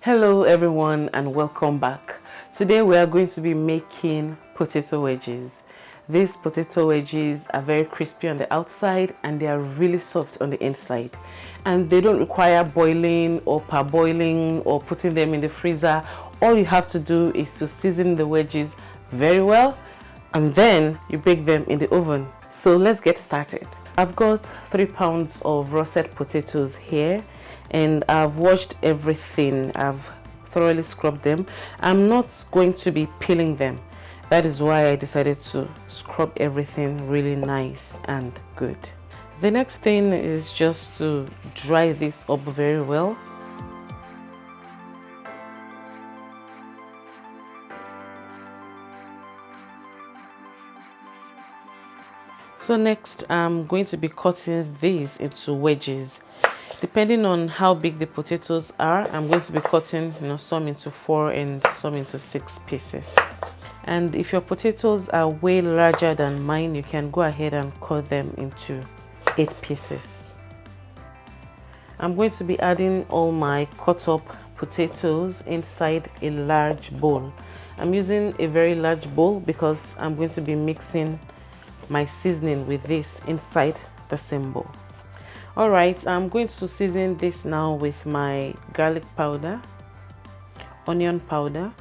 Hello everyone and welcome back. Today we are going to be making potato wedges. These potato wedges are very crispy on the outside and they are really soft on the inside. And they don't require boiling or parboiling or putting them in the freezer. All you have to do is to season the wedges very well and then you bake them in the oven. So let's get started. I've got 3 pounds of russet potatoes here and I've washed everything. I've thoroughly scrubbed them. I'm not going to be peeling them. That is why I decided to scrub everything really nice and good. The next thing is just to dry this up very well. So next I'm going to be cutting these into wedges. Depending on how big the potatoes are, I'm going to be cutting some into 4 and some into 6 pieces. And if your potatoes are way larger than mine, you can go ahead and cut them into 8 pieces. I'm going to be adding all my cut up potatoes inside a large bowl. I'm using a very large bowl because I'm going to be mixing my seasoning with this inside the same bowl. Alright, I'm going to season this now with my garlic powder, onion powder,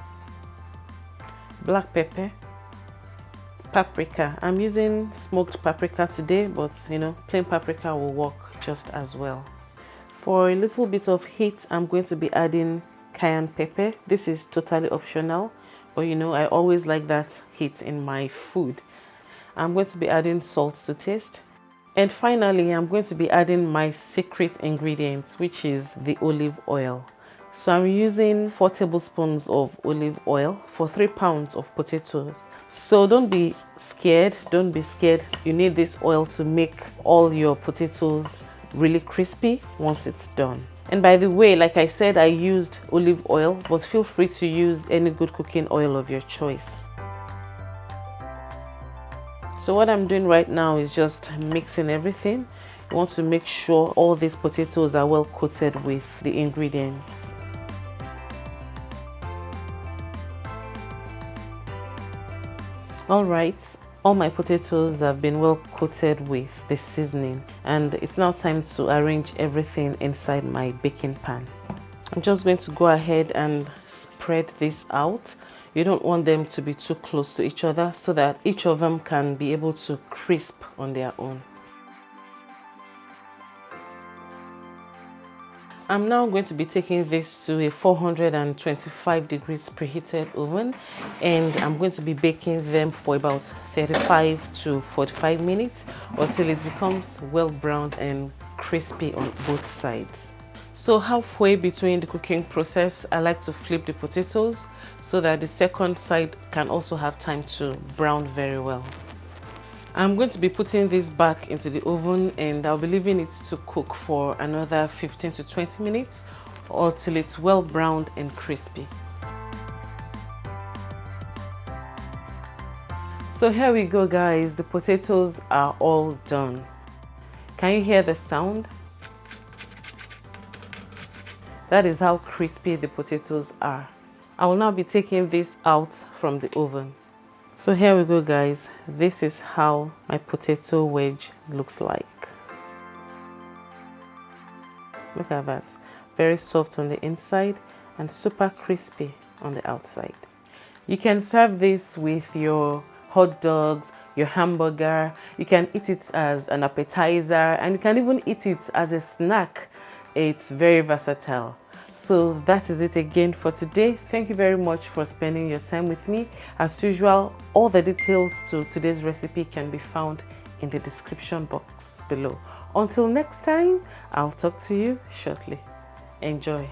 black pepper, paprika. I'm using smoked paprika today, but plain paprika will work just as well. For a little bit of heat, I'm going to be adding cayenne pepper. This is totally optional, but I always like that heat in my food. I'm going to be adding salt to taste. And finally, I'm going to be adding my secret ingredient, which is the olive oil. So I'm using 4 tablespoons of olive oil for 3 pounds of potatoes. So don't be scared. Don't be scared. You need this oil to make all your potatoes really crispy once it's done. And by the way, like I said, I used olive oil, but feel free to use any good cooking oil of your choice. So what I'm doing right now is just mixing everything. You want to make sure all these potatoes are well coated with the ingredients. Alright, all my potatoes have been well coated with the seasoning and it's now time to arrange everything inside my baking pan. I'm just going to go ahead and spread this out. You don't want them to be too close to each other so that each of them can be able to crisp on their own. I'm now going to be taking this to a 425 degrees preheated oven and I'm going to be baking them for about 35 to 45 minutes until it becomes well browned and crispy on both sides. So halfway between the cooking process, I like to flip the potatoes so that the second side can also have time to brown very well. I'm going to be putting this back into the oven and I'll be leaving it to cook for another 15 to 20 minutes until it's well browned and crispy. So here we go guys, the potatoes are all done. Can you hear the sound? That is how crispy the potatoes are. I will now be taking this out from the oven. So here we go guys, this is how my potato wedge looks like. Look at that, very soft on the inside and super crispy on the outside. You can serve this with your hot dogs, your hamburger. You can eat it as an appetizer and you can even eat it as a snack. It's very versatile. So that is it again for today. Thank you very much for spending your time with me. As usual, all the details to today's recipe can be found in the description box below. Until next time, I'll talk to you shortly. Enjoy.